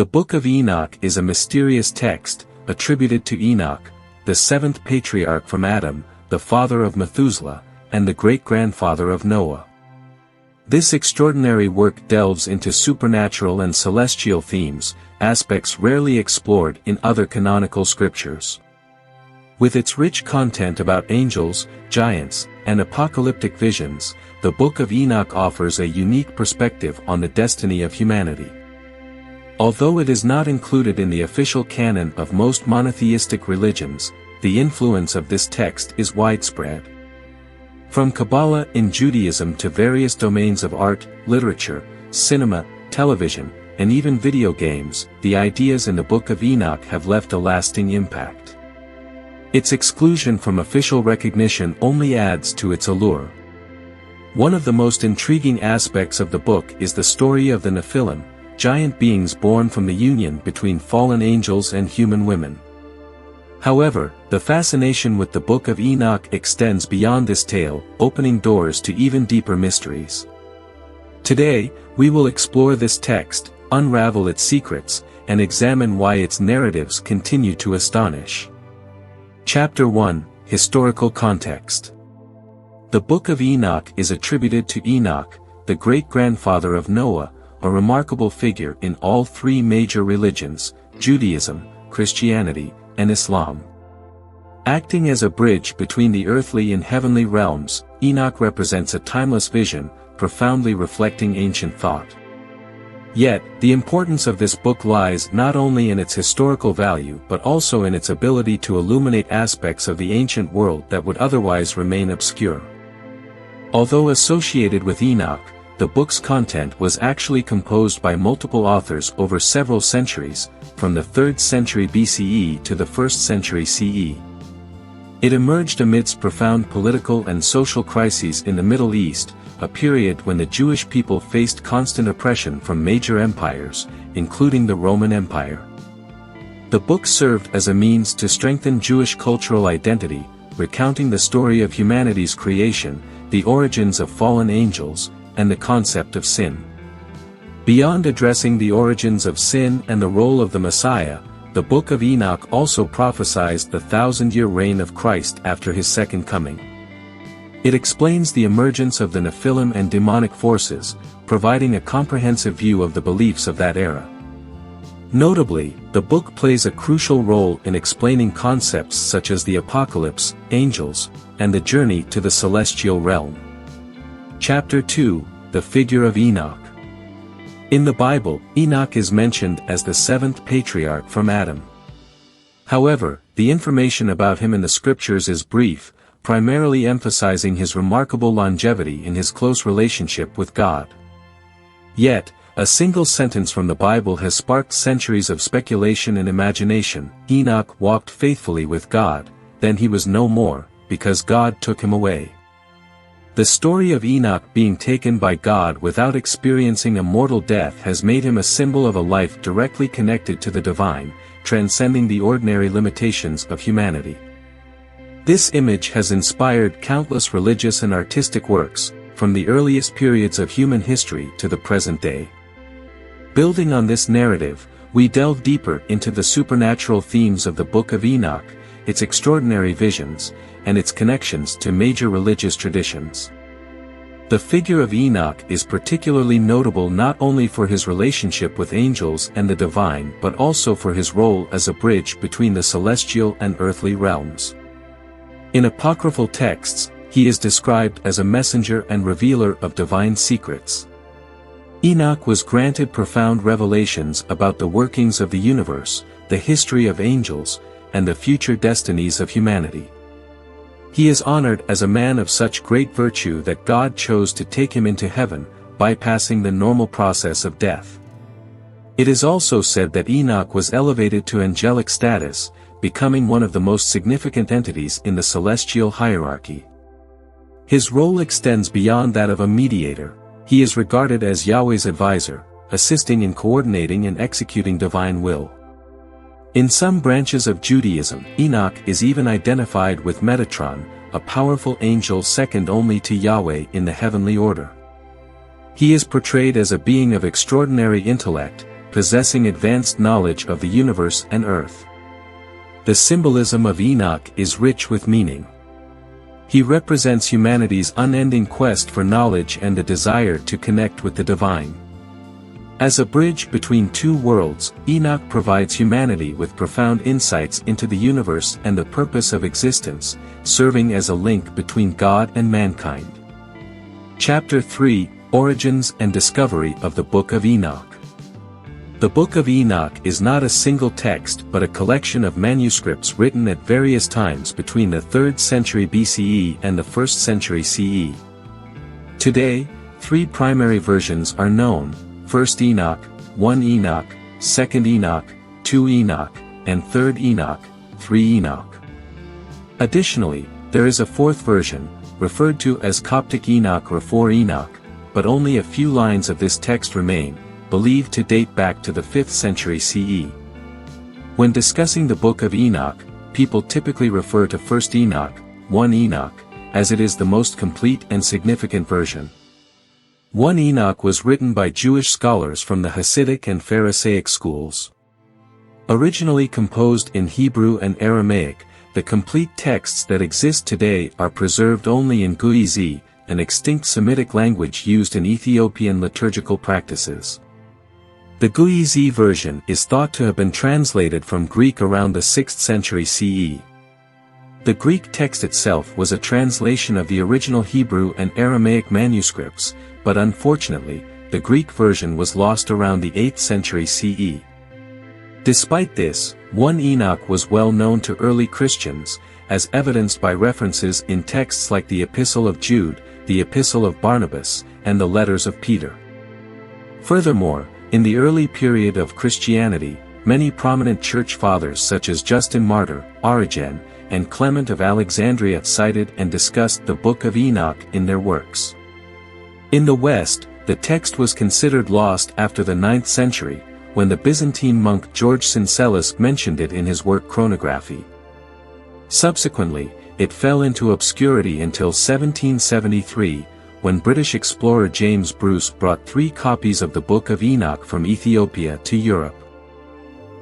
The Book of Enoch is a mysterious text, attributed to Enoch, the seventh patriarch from Adam, the father of Methuselah, and the great-grandfather of Noah. This extraordinary work delves into supernatural and celestial themes, aspects rarely explored in other canonical scriptures. With its rich content about angels, giants, and apocalyptic visions, the Book of Enoch offers a unique perspective on the destiny of humanity. Although it is not included in the official canon of most monotheistic religions, the influence of this text is widespread. From Kabbalah in Judaism to various domains of art, literature, cinema, television, and even video games, the ideas in the Book of Enoch have left a lasting impact. Its exclusion from official recognition only adds to its allure. One of the most intriguing aspects of the book is the story of the Nephilim, giant beings born from the union between fallen angels and human women. However, the fascination with the Book of Enoch extends beyond this tale, opening doors to even deeper mysteries. Today, we will explore this text, unravel its secrets, and examine why its narratives continue to astonish. Chapter 1: Historical Context. The Book of Enoch is attributed to Enoch, the great-grandfather of Noah, a remarkable figure in all three major religions, Judaism, Christianity, and Islam. Acting as a bridge between the earthly and heavenly realms, Enoch represents a timeless vision, profoundly reflecting ancient thought. Yet, the importance of this book lies not only in its historical value but also in its ability to illuminate aspects of the ancient world that would otherwise remain obscure. Although associated with Enoch, the book's content was actually composed by multiple authors over several centuries, from the 3rd century BCE to the 1st century CE. It emerged amidst profound political and social crises in the Middle East, a period when the Jewish people faced constant oppression from major empires, including the Roman Empire. The book served as a means to strengthen Jewish cultural identity, recounting the story of humanity's creation, the origins of fallen angels, and the concept of sin. Beyond addressing the origins of sin and the role of the Messiah, the Book of Enoch also prophesies the 1,000-year reign of Christ after his second coming. It explains the emergence of the Nephilim and demonic forces, providing a comprehensive view of the beliefs of that era. Notably, the book plays a crucial role in explaining concepts such as the apocalypse, angels, and the journey to the celestial realm. Chapter 2: The Figure of Enoch. In the Bible, Enoch is mentioned as the seventh patriarch from Adam. However, the information about him in the scriptures is brief, primarily emphasizing his remarkable longevity in his close relationship with God. Yet, a single sentence from the Bible has sparked centuries of speculation and imagination. Enoch walked faithfully with God, then he was no more, because God took him away. The story of Enoch being taken by God without experiencing a mortal death has made him a symbol of a life directly connected to the divine, transcending the ordinary limitations of humanity. This image has inspired countless religious and artistic works, from the earliest periods of human history to the present day. Building on this narrative, we delve deeper into the supernatural themes of the Book of Enoch, its extraordinary visions, and its connections to major religious traditions. The figure of Enoch is particularly notable not only for his relationship with angels and the divine but also for his role as a bridge between the celestial and earthly realms. In apocryphal texts, he is described as a messenger and revealer of divine secrets. Enoch was granted profound revelations about the workings of the universe, the history of angels, and the future destinies of humanity. He is honored as a man of such great virtue that God chose to take him into heaven, bypassing the normal process of death. It is also said that Enoch was elevated to angelic status, becoming one of the most significant entities in the celestial hierarchy. His role extends beyond that of a mediator. He is regarded as Yahweh's advisor, assisting in coordinating and executing divine will. In some branches of Judaism, Enoch is even identified with Metatron, a powerful angel second only to Yahweh in the heavenly order. He is portrayed as a being of extraordinary intellect, possessing advanced knowledge of the universe and earth. The symbolism of Enoch is rich with meaning. He represents humanity's unending quest for knowledge and the desire to connect with the divine. As a bridge between two worlds, Enoch provides humanity with profound insights into the universe and the purpose of existence, serving as a link between God and mankind. Chapter 3: Origins and Discovery of the Book of Enoch. The Book of Enoch is not a single text but a collection of manuscripts written at various times between the 3rd century BCE and the 1st century CE. Today, 3 primary versions are known: 1st Enoch, 1 Enoch, 2nd Enoch, 2 Enoch, and 3rd Enoch, 3 Enoch. Additionally, there is a 4th version, referred to as Coptic Enoch or 4 Enoch, but only a few lines of this text remain, believed to date back to the 5th century CE. When discussing the Book of Enoch, people typically refer to 1st Enoch, 1 Enoch, as it is the most complete and significant version. 1 Enoch was written by Jewish scholars from the Hasidic and Pharisaic schools. Originally composed in Hebrew and Aramaic, the complete texts that exist today are preserved only in Guizi, an extinct Semitic language used in Ethiopian liturgical practices. The Guizi version is thought to have been translated from Greek around the 6th century CE. The Greek text itself was a translation of the original Hebrew and Aramaic manuscripts, but unfortunately, the Greek version was lost around the 8th century CE. Despite this, 1 Enoch was well known to early Christians, as evidenced by references in texts like the Epistle of Jude, the Epistle of Barnabas, and the letters of Peter. Furthermore, in the early period of Christianity, many prominent church fathers such as Justin Martyr, Origen, and Clement of Alexandria cited and discussed the Book of Enoch in their works. In the West, the text was considered lost after the 9th century, when the Byzantine monk George Syncellus mentioned it in his work Chronography. Subsequently, it fell into obscurity until 1773, when British explorer James Bruce brought 3 copies of the Book of Enoch from Ethiopia to Europe.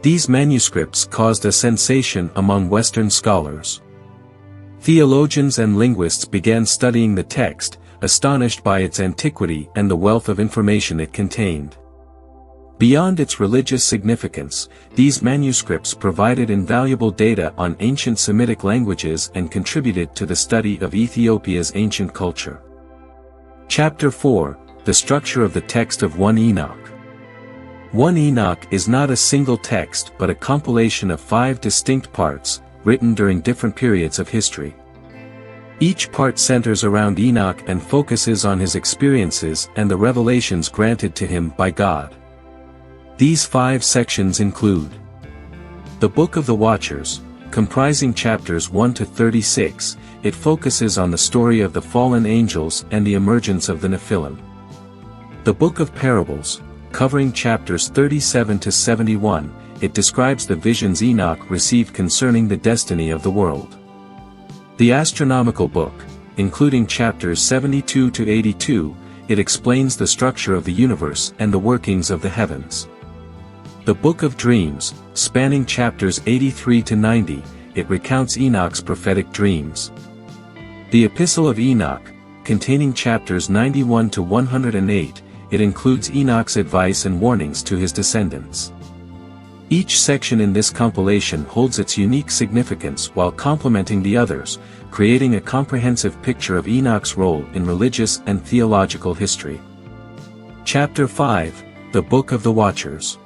These manuscripts caused a sensation among Western scholars. Theologians and linguists began studying the text, astonished by its antiquity and the wealth of information it contained. Beyond its religious significance, these manuscripts provided invaluable data on ancient Semitic languages and contributed to the study of Ethiopia's ancient culture. Chapter 4: The Structure of the Text of 1 Enoch. 1 Enoch is not a single text but a compilation of 5 distinct parts, written during different periods of history. Each part centers around Enoch and focuses on his experiences and the revelations granted to him by God. These 5 sections include the Book of the Watchers, comprising chapters 1 to 36, it focuses on the story of the fallen angels and the emergence of the Nephilim. The Book of Parables, covering chapters 37 to 71, it describes the visions Enoch received concerning the destiny of the world. The Astronomical Book, including chapters 72 to 82, it explains the structure of the universe and the workings of the heavens. The Book of Dreams, spanning chapters 83 to 90, it recounts Enoch's prophetic dreams. The Epistle of Enoch, containing chapters 91 to 108, it includes Enoch's advice and warnings to his descendants. Each section in this compilation holds its unique significance while complementing the others, creating a comprehensive picture of Enoch's role in religious and theological history. Chapter 5: The Book of the Watchers.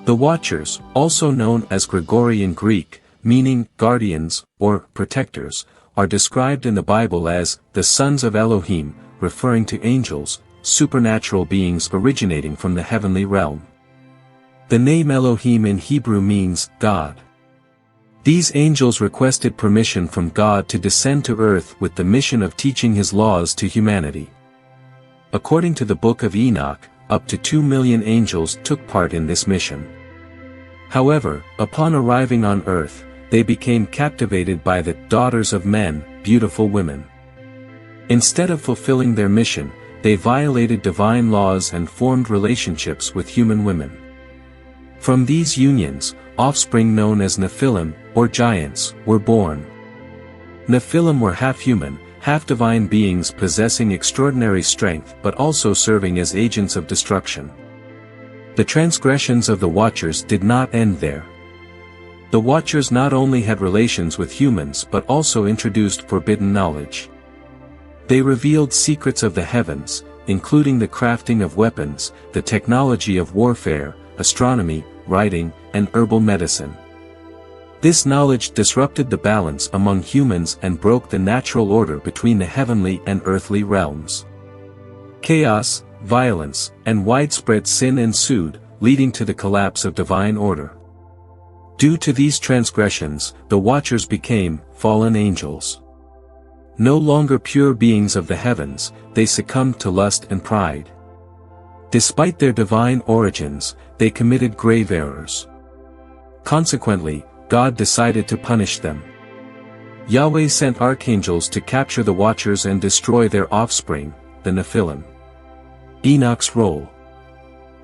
The Watchers, also known as Grigori in Greek, meaning guardians or protectors, are described in the Bible as the sons of Elohim, referring to angels, supernatural beings originating from the heavenly realm. The name Elohim in Hebrew means God. These angels requested permission from God to descend to earth with the mission of teaching his laws to humanity. According to the Book of Enoch, up to 2 million angels took part in this mission. However, upon arriving on earth, they became captivated by the daughters of men, beautiful women. Instead of fulfilling their mission, they violated divine laws and formed relationships with human women. From these unions, offspring known as Nephilim, or giants, were born. Nephilim were half-human, half-divine beings possessing extraordinary strength but also serving as agents of destruction. The transgressions of the Watchers did not end there. The Watchers not only had relations with humans but also introduced forbidden knowledge. They revealed secrets of the heavens, including the crafting of weapons, the technology of warfare, astronomy, writing, and herbal medicine. This knowledge disrupted the balance among humans and broke the natural order between the heavenly and earthly realms. Chaos, violence, and widespread sin ensued, leading to the collapse of divine order. Due to these transgressions, the Watchers became fallen angels. No longer pure beings of the heavens, they succumbed to lust and pride. Despite their divine origins, they committed grave errors. Consequently, God decided to punish them. Yahweh sent archangels to capture the Watchers and destroy their offspring, the Nephilim. Enoch's role.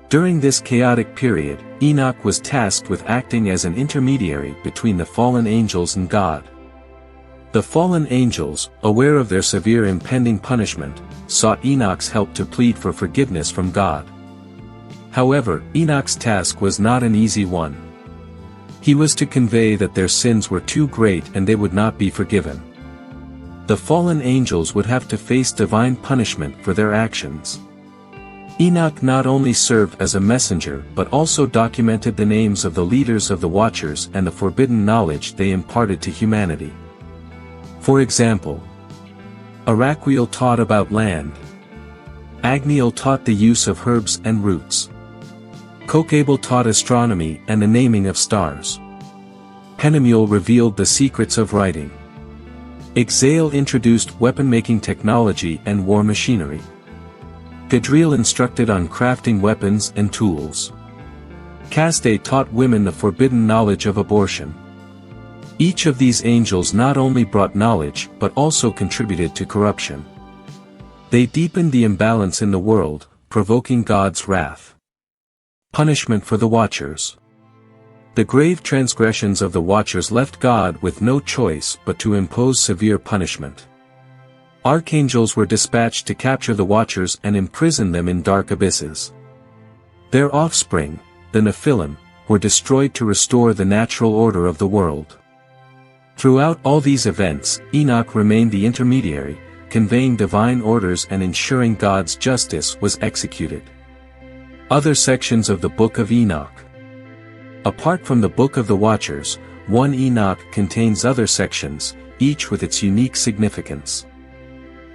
During this chaotic period, Enoch was tasked with acting as an intermediary between the fallen angels and God. The fallen angels, aware of their severe impending punishment, sought Enoch's help to plead for forgiveness from God. However, Enoch's task was not an easy one. He was to convey that their sins were too great and they would not be forgiven. The fallen angels would have to face divine punishment for their actions. Enoch not only served as a messenger but also documented the names of the leaders of the Watchers and the forbidden knowledge they imparted to humanity. For example, Araquiel taught about land. Agniel taught the use of herbs and roots. Kokabel taught astronomy and the naming of stars. Penuel revealed the secrets of writing. Ixael introduced weapon-making technology and war machinery. Gadriel instructed on crafting weapons and tools. Caste taught women the forbidden knowledge of abortion. Each of these angels not only brought knowledge but also contributed to corruption. They deepened the imbalance in the world, provoking God's wrath. Punishment for the Watchers. The grave transgressions of the Watchers left God with no choice but to impose severe punishment. Archangels were dispatched to capture the Watchers and imprison them in dark abysses. Their offspring, the Nephilim, were destroyed to restore the natural order of the world. Throughout all these events, Enoch remained the intermediary, conveying divine orders and ensuring God's justice was executed. Other sections of the Book of Enoch. Apart from the Book of the Watchers, 1 Enoch contains other sections, each with its unique significance.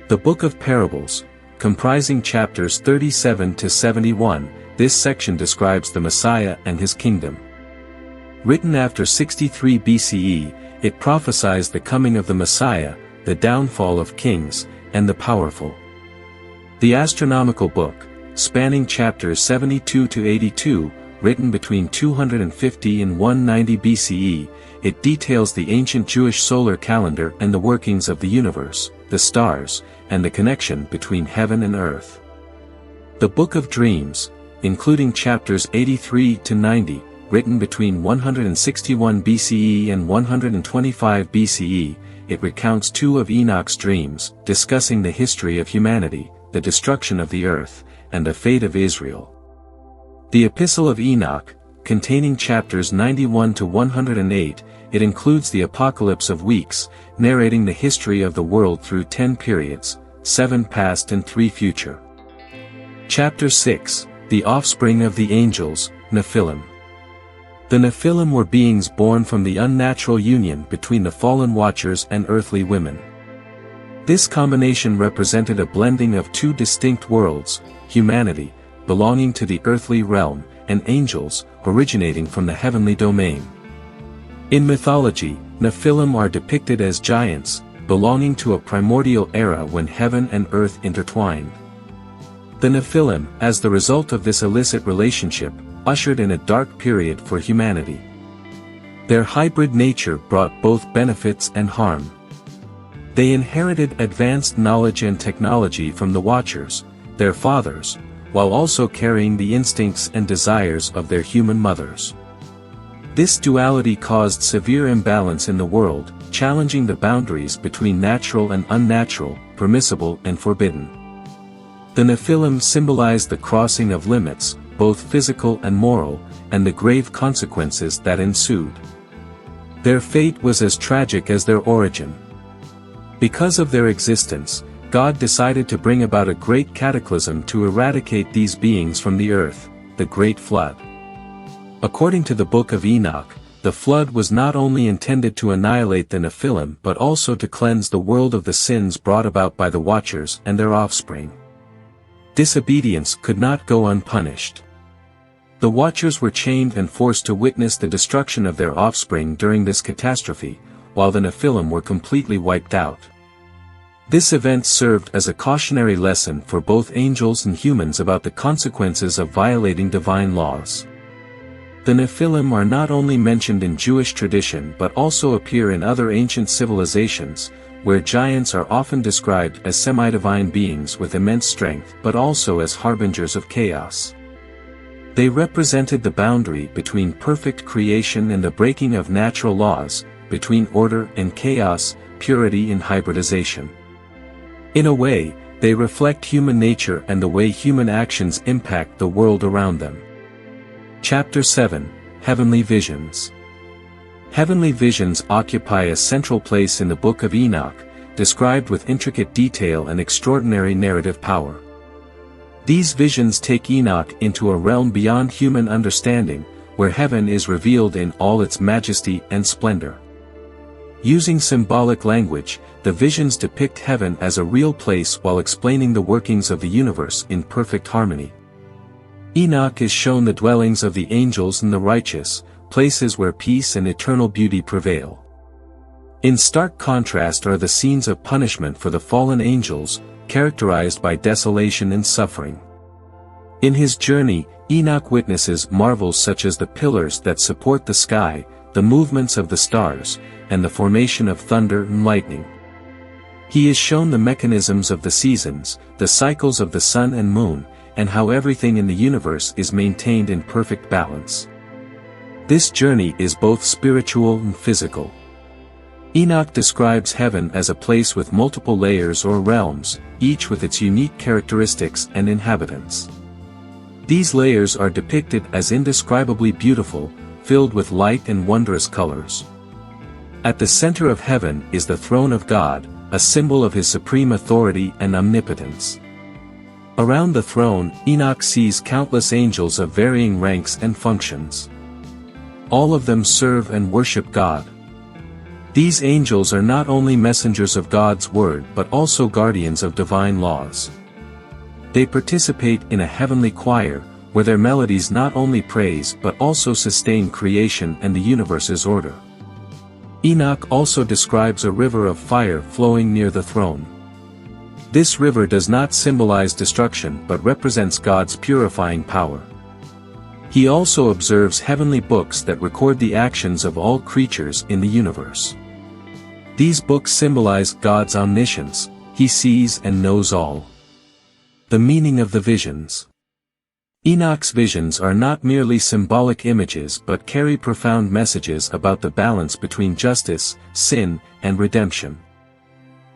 The Book of Parables, comprising chapters 37 to 71, this section describes the Messiah and his kingdom. Written after 63 BCE, it prophesies the coming of the Messiah, the downfall of kings, and the powerful. The Astronomical Book, spanning chapters 72 to 82, written between 250 and 190 BCE, it details the ancient Jewish solar calendar and the workings of the universe, the stars, and the connection between heaven and earth. The Book of Dreams, including chapters 83 to 90, written between 161 BCE and 125 BCE, it recounts 2 of Enoch's dreams, discussing the history of humanity, the destruction of the earth, and the fate of Israel. The Epistle of Enoch, containing chapters 91 to 108, it includes the apocalypse of weeks, narrating the history of the world through 10 periods, 7 past and 3 future. Chapter 6, The Offspring of the Angels, Nephilim. The Nephilim were beings born from the unnatural union between the fallen Watchers and earthly women. This combination represented a blending of 2 distinct worlds, humanity, belonging to the earthly realm, and angels, originating from the heavenly domain. In mythology, Nephilim are depicted as giants, belonging to a primordial era when heaven and earth intertwined. The Nephilim, as the result of this illicit relationship, ushered in a dark period for humanity. Their hybrid nature brought both benefits and harm. They inherited advanced knowledge and technology from the Watchers, their fathers, while also carrying the instincts and desires of their human mothers. This duality caused severe imbalance in the world, challenging the boundaries between natural and unnatural, permissible and forbidden. The Nephilim symbolized the crossing of limits, both physical and moral, and the grave consequences that ensued. Their fate was as tragic as their origin. Because of their existence, God decided to bring about a great cataclysm to eradicate these beings from the earth, the Great Flood. According to the Book of Enoch, the flood was not only intended to annihilate the Nephilim but also to cleanse the world of the sins brought about by the Watchers and their offspring. Disobedience could not go unpunished. The Watchers were chained and forced to witness the destruction of their offspring during this catastrophe, while the Nephilim were completely wiped out. This event served as a cautionary lesson for both angels and humans about the consequences of violating divine laws. The Nephilim are not only mentioned in Jewish tradition but also appear in other ancient civilizations, where giants are often described as semi-divine beings with immense strength but also as harbingers of chaos. They represented the boundary between perfect creation and the breaking of natural laws, between order and chaos, purity and hybridization. In a way, they reflect human nature and the way human actions impact the world around them. Chapter 7, Heavenly Visions. Heavenly visions occupy a central place in the Book of Enoch, described with intricate detail and extraordinary narrative power. These visions take Enoch into a realm beyond human understanding, where heaven is revealed in all its majesty and splendor. Using symbolic language, the visions depict heaven as a real place while explaining the workings of the universe in perfect harmony. Enoch is shown the dwellings of the angels and the righteous, places where peace and eternal beauty prevail. In stark contrast are the scenes of punishment for the fallen angels, characterized by desolation and suffering. In his journey, Enoch witnesses marvels such as the pillars that support the sky, the movements of the stars, and the formation of thunder and lightning. He is shown the mechanisms of the seasons, the cycles of the sun and moon, and how everything in the universe is maintained in perfect balance. This journey is both spiritual and physical. Enoch describes heaven as a place with multiple layers or realms, each with its unique characteristics and inhabitants. These layers are depicted as indescribably beautiful, filled with light and wondrous colors. At the center of heaven is the throne of God, a symbol of his supreme authority and omnipotence. Around the throne, Enoch sees countless angels of varying ranks and functions. All of them serve and worship God. These angels are not only messengers of God's word but also guardians of divine laws. They participate in a heavenly choir, where their melodies not only praise but also sustain creation and the universe's order. Enoch also describes a river of fire flowing near the throne. This river does not symbolize destruction but represents God's purifying power. He also observes heavenly books that record the actions of all creatures in the universe. These books symbolize God's omniscience. He sees and knows all. The meaning of the visions. Enoch's visions are not merely symbolic images but carry profound messages about the balance between justice, sin, and redemption.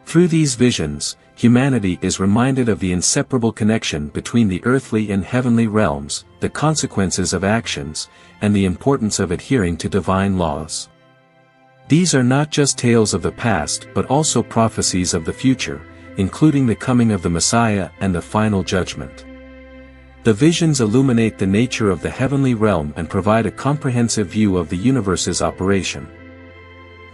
Through these visions, humanity is reminded of the inseparable connection between the earthly and heavenly realms, the consequences of actions, and the importance of adhering to divine laws. These are not just tales of the past but also prophecies of the future, including the coming of the Messiah and the final judgment. The visions illuminate the nature of the heavenly realm and provide a comprehensive view of the universe's operation.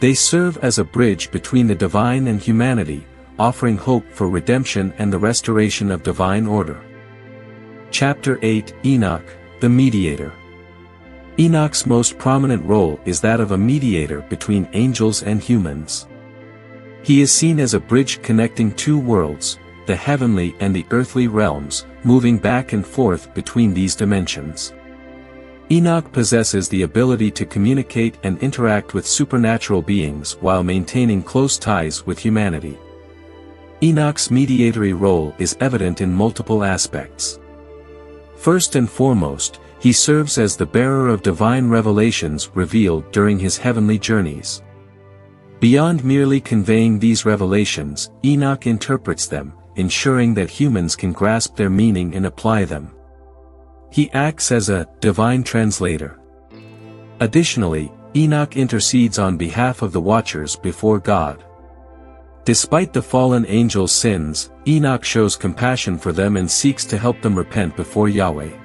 They serve as a bridge between the divine and humanity, offering hope for redemption and the restoration of divine order. Chapter 8, Enoch, the Mediator. Enoch's most prominent role is that of a mediator between angels and humans. He is seen as a bridge connecting two worlds, the heavenly and the earthly realms, moving back and forth between these dimensions. Enoch possesses the ability to communicate and interact with supernatural beings while maintaining close ties with humanity. Enoch's mediatory role is evident in multiple aspects. First and foremost, he serves as the bearer of divine revelations revealed during his heavenly journeys. Beyond merely conveying these revelations, Enoch interprets them, ensuring that humans can grasp their meaning and apply them. He acts as a divine translator. Additionally, Enoch intercedes on behalf of the watchers before God. Despite the fallen angels' sins, Enoch shows compassion for them and seeks to help them repent before Yahweh.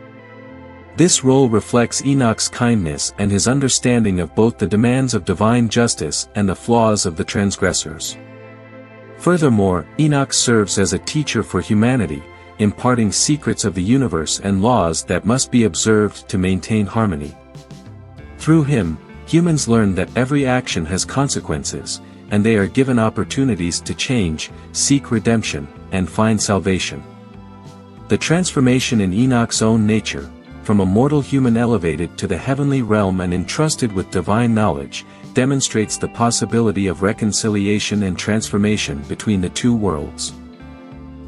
This role reflects Enoch's kindness and his understanding of both the demands of divine justice and the flaws of the transgressors. Furthermore, Enoch serves as a teacher for humanity, imparting secrets of the universe and laws that must be observed to maintain harmony. Through him, humans learn that every action has consequences, and they are given opportunities to change, seek redemption, and find salvation. The transformation in Enoch's own nature, from a mortal human elevated to the heavenly realm and entrusted with divine knowledge, demonstrates the possibility of reconciliation and transformation between the two worlds.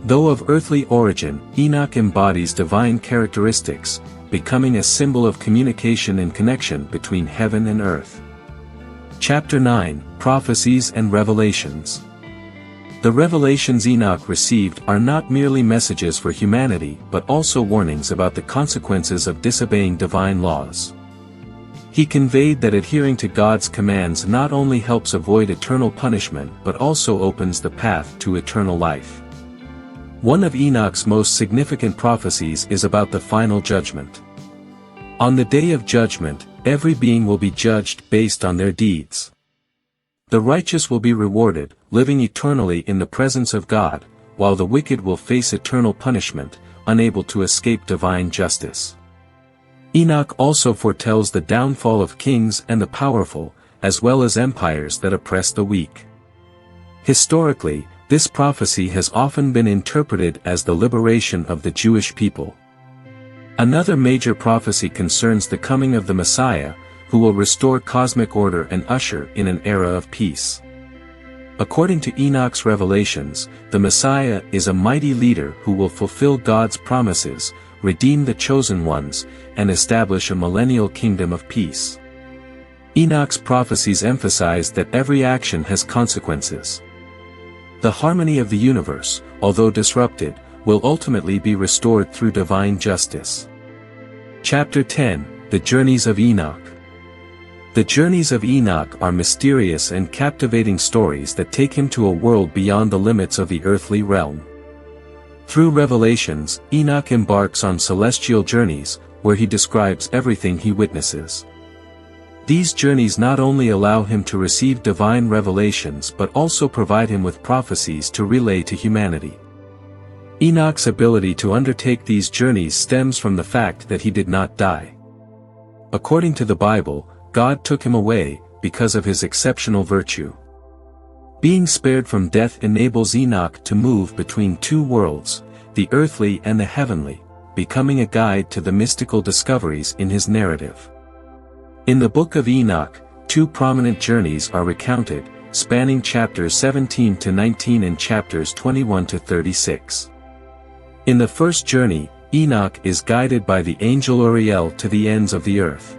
Though of earthly origin, Enoch embodies divine characteristics, becoming a symbol of communication and connection between heaven and earth. Chapter 9, Prophecies and Revelations. The revelations Enoch received are not merely messages for humanity but also warnings about the consequences of disobeying divine laws. He conveyed that adhering to God's commands not only helps avoid eternal punishment but also opens the path to eternal life. One of Enoch's most significant prophecies is about the final judgment. On the day of judgment, every being will be judged based on their deeds. The righteous will be rewarded, living eternally in the presence of God, while the wicked will face eternal punishment, unable to escape divine justice. Enoch also foretells the downfall of kings and the powerful, as well as empires that oppress the weak. Historically, this prophecy has often been interpreted as the liberation of the Jewish people. Another major prophecy concerns the coming of the Messiah, who will restore cosmic order and usher in an era of peace. According to Enoch's revelations, the Messiah is a mighty leader who will fulfill God's promises, redeem the chosen ones, and establish a millennial kingdom of peace. Enoch's prophecies emphasize that every action has consequences. The harmony of the universe, although disrupted, will ultimately be restored through divine justice. Chapter 10, The Journeys of Enoch. The journeys of Enoch are mysterious and captivating stories that take him to a world beyond the limits of the earthly realm. Through revelations, Enoch embarks on celestial journeys, where he describes everything he witnesses. These journeys not only allow him to receive divine revelations but also provide him with prophecies to relay to humanity. Enoch's ability to undertake these journeys stems from the fact that he did not die. According to the Bible, God took him away, because of his exceptional virtue. Being spared from death enables Enoch to move between two worlds, the earthly and the heavenly, becoming a guide to the mystical discoveries in his narrative. In the Book of Enoch, two prominent journeys are recounted, spanning chapters 17 to 19 and chapters 21 to 36. In the first journey, Enoch is guided by the angel Uriel to the ends of the earth.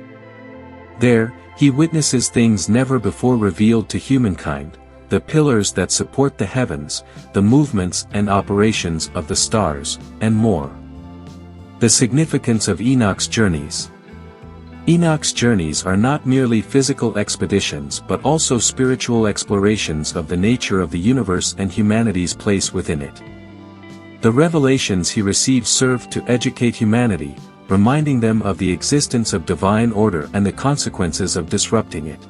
There, he witnesses things never before revealed to humankind, the pillars that support the heavens, the movements and operations of the stars, and more. The significance of Enoch's journeys. Enoch's journeys are not merely physical expeditions but also spiritual explorations of the nature of the universe and humanity's place within it. The revelations he receives serve to educate humanity, reminding them of the existence of divine order and the consequences of disrupting it.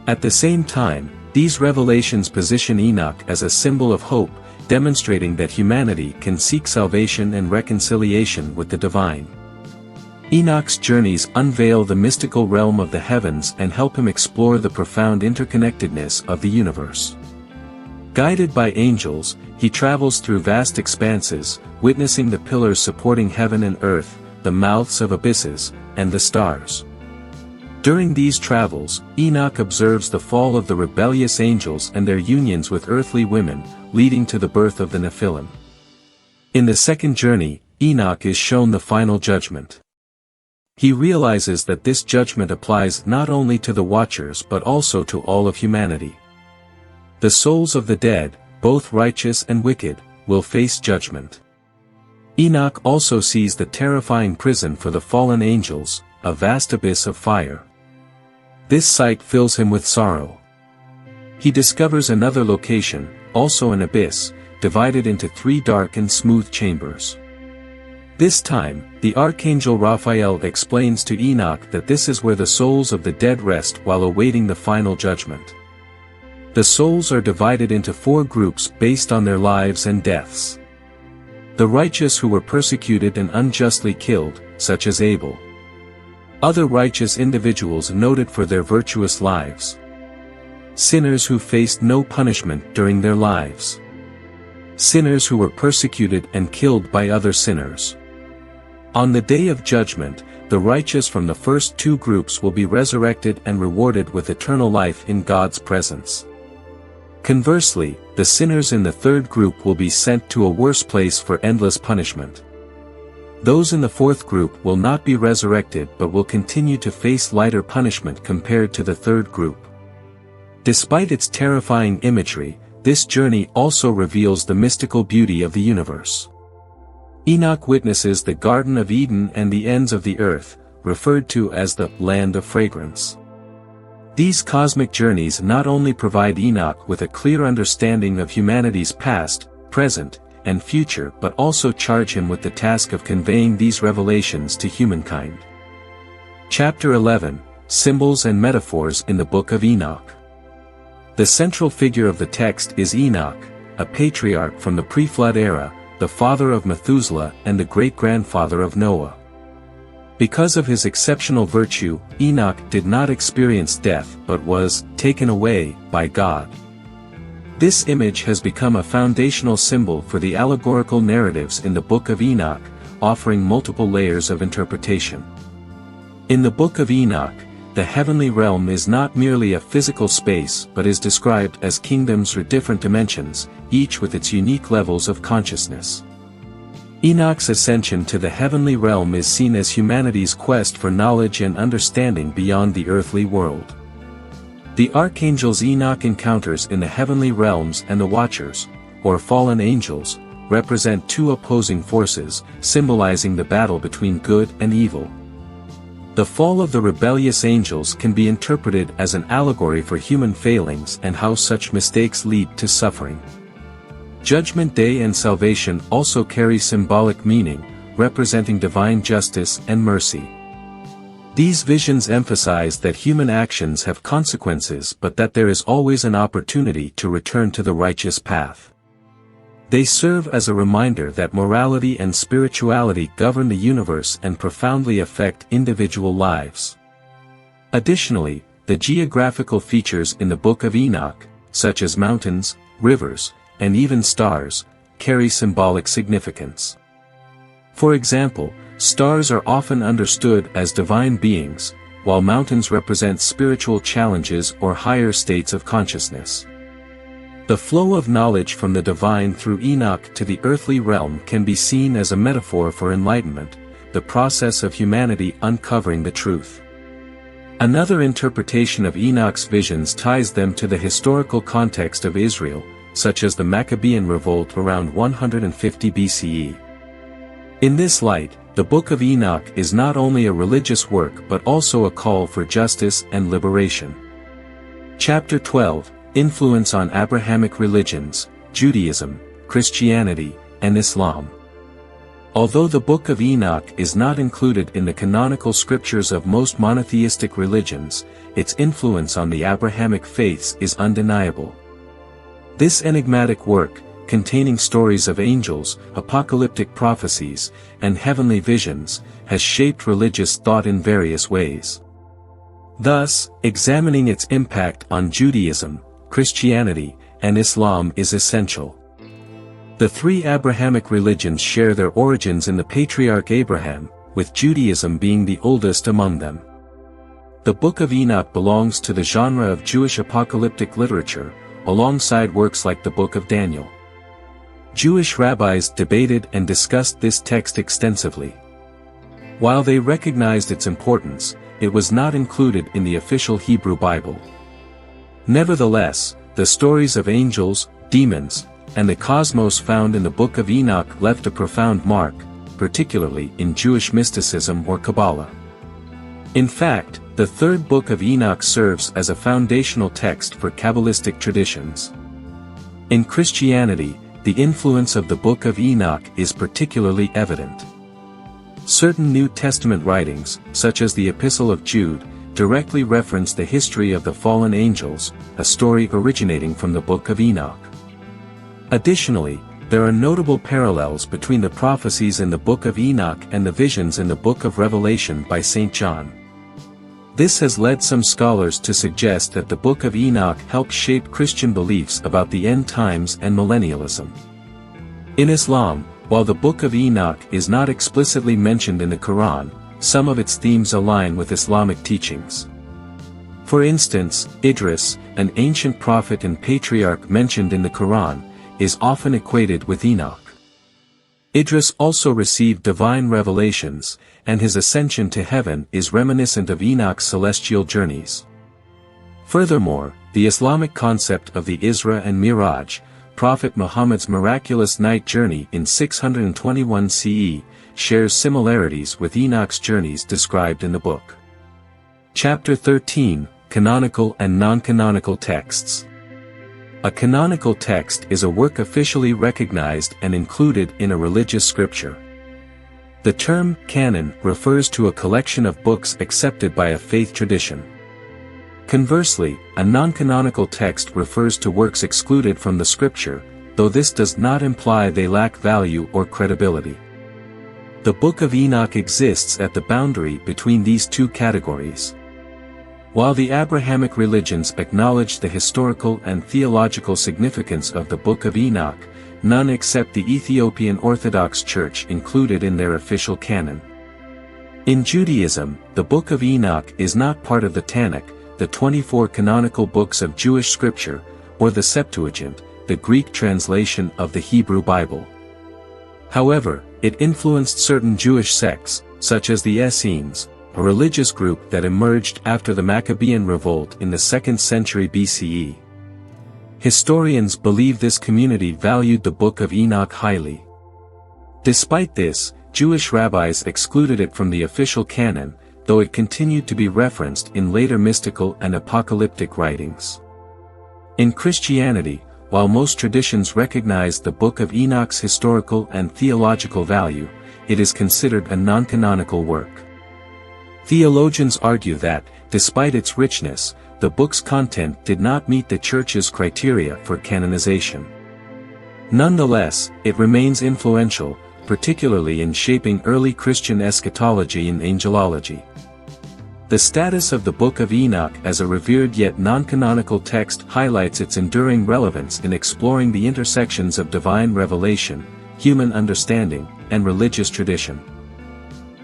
At the same time, these revelations position Enoch as a symbol of hope, demonstrating that humanity can seek salvation and reconciliation with the divine. Enoch's journeys unveil the mystical realm of the heavens and help him explore the profound interconnectedness of the universe. Guided by angels, he travels through vast expanses, witnessing the pillars supporting heaven and earth, the mouths of abysses, and the stars. During these travels, Enoch observes the fall of the rebellious angels and their unions with earthly women, leading to the birth of the Nephilim. In the second journey, Enoch is shown the final judgment. He realizes that this judgment applies not only to the Watchers but also to all of humanity. The souls of the dead, both righteous and wicked, will face judgment. Enoch also sees the terrifying prison for the fallen angels, a vast abyss of fire. This sight fills him with sorrow. He discovers another location, also an abyss, divided into 3 dark and smooth chambers. This time, the archangel Raphael explains to Enoch that this is where the souls of the dead rest while awaiting the final judgment. The souls are divided into 4 groups based on their lives and deaths. The righteous who were persecuted and unjustly killed, such as Abel. Other righteous individuals noted for their virtuous lives. Sinners who faced no punishment during their lives. Sinners who were persecuted and killed by other sinners. On the day of judgment, the righteous from the first 2 groups will be resurrected and rewarded with eternal life in God's presence. Conversely, the sinners in the 3rd group will be sent to a worse place for endless punishment. Those in the 4th group will not be resurrected but will continue to face lighter punishment compared to the 3rd group. Despite its terrifying imagery, this journey also reveals the mystical beauty of the universe. Enoch witnesses the Garden of Eden and the ends of the earth, referred to as the land of fragrance. These cosmic journeys not only provide Enoch with a clear understanding of humanity's past, present, and future but also charge him with the task of conveying these revelations to humankind. Chapter 11, Symbols and Metaphors in the Book of Enoch. The central figure of the text is Enoch, a patriarch from the pre-flood era, the father of Methuselah and the great-grandfather of Noah. Because of his exceptional virtue, Enoch did not experience death but was taken away by God. This image has become a foundational symbol for the allegorical narratives in the Book of Enoch, offering multiple layers of interpretation. In the Book of Enoch, the heavenly realm is not merely a physical space but is described as kingdoms or different dimensions, each with its unique levels of consciousness. Enoch's ascension to the heavenly realm is seen as humanity's quest for knowledge and understanding beyond the earthly world. The archangels Enoch encounters in the heavenly realms and the Watchers, or fallen angels, represent 2 opposing forces, symbolizing the battle between good and evil. The fall of the rebellious angels can be interpreted as an allegory for human failings and how such mistakes lead to suffering. Judgment Day and salvation also carry symbolic meaning, representing divine justice and mercy. These visions emphasize that human actions have consequences but that there is always an opportunity to return to the righteous path. They serve as a reminder that morality and spirituality govern the universe and profoundly affect individual lives. Additionally, the geographical features in the Book of Enoch, such as mountains, rivers, and even stars, carry symbolic significance. For example, stars are often understood as divine beings, while mountains represent spiritual challenges or higher states of consciousness. The flow of knowledge from the divine through Enoch to the earthly realm can be seen as a metaphor for enlightenment, the process of humanity uncovering the truth. Another interpretation of Enoch's visions ties them to the historical context of Israel, such as the Maccabean revolt around 150 BCE. In this light, the Book of Enoch is not only a religious work but also a call for justice and liberation. Chapter 12, Influence on Abrahamic Religions, Judaism, Christianity, and Islam. Although the Book of Enoch is not included in the canonical scriptures of most monotheistic religions, its influence on the Abrahamic faiths is undeniable. This enigmatic work, containing stories of angels, apocalyptic prophecies, and heavenly visions, has shaped religious thought in various ways. Thus, examining its impact on Judaism, Christianity, and Islam is essential. The 3 Abrahamic religions share their origins in the patriarch Abraham, with Judaism being the oldest among them. The Book of Enoch belongs to the genre of Jewish apocalyptic literature, alongside works like the Book of Daniel. Jewish rabbis debated and discussed this text extensively. While they recognized its importance, it was not included in the official Hebrew Bible. Nevertheless, the stories of angels, demons, and the cosmos found in the Book of Enoch left a profound mark, particularly in Jewish mysticism or Kabbalah. In fact, the third Book of Enoch serves as a foundational text for Kabbalistic traditions. In Christianity, the influence of the Book of Enoch is particularly evident. Certain New Testament writings, such as the Epistle of Jude, directly reference the history of the fallen angels, a story originating from the Book of Enoch. Additionally, there are notable parallels between the prophecies in the Book of Enoch and the visions in the Book of Revelation by St. John. This has led some scholars to suggest that the Book of Enoch helped shape Christian beliefs about the end times and millennialism. In Islam, while the Book of Enoch is not explicitly mentioned in the Quran, some of its themes align with Islamic teachings. For instance, Idris, an ancient prophet and patriarch mentioned in the Quran, is often equated with Enoch. Idris also received divine revelations, and his ascension to heaven is reminiscent of Enoch's celestial journeys. Furthermore, the Islamic concept of the Isra and Miraj, Prophet Muhammad's miraculous night journey in 621 CE, shares similarities with Enoch's journeys described in the book. Chapter 13, Canonical and Non-Canonical Texts. A canonical text is a work officially recognized and included in a religious scripture. The term canon refers to a collection of books accepted by a faith tradition. Conversely, a non-canonical text refers to works excluded from the scripture, though this does not imply they lack value or credibility. The Book of Enoch exists at the boundary between these two categories. While the Abrahamic religions acknowledged the historical and theological significance of the Book of Enoch, none except the Ethiopian Orthodox Church included in their official canon. In Judaism, the Book of Enoch is not part of the Tanakh, the 24 canonical books of Jewish scripture, or the Septuagint, the Greek translation of the Hebrew Bible. However, it influenced certain Jewish sects, such as the Essenes, a religious group that emerged after the Maccabean revolt in the 2nd century BCE. Historians believe this community valued the Book of Enoch highly. Despite this, Jewish rabbis excluded it from the official canon, though it continued to be referenced in later mystical and apocalyptic writings. In Christianity, while most traditions recognize the Book of Enoch's historical and theological value, it is considered a non-canonical work. Theologians argue that, despite its richness, the book's content did not meet the Church's criteria for canonization. Nonetheless, it remains influential, particularly in shaping early Christian eschatology and angelology. The status of the Book of Enoch as a revered yet non-canonical text highlights its enduring relevance in exploring the intersections of divine revelation, human understanding, and religious tradition.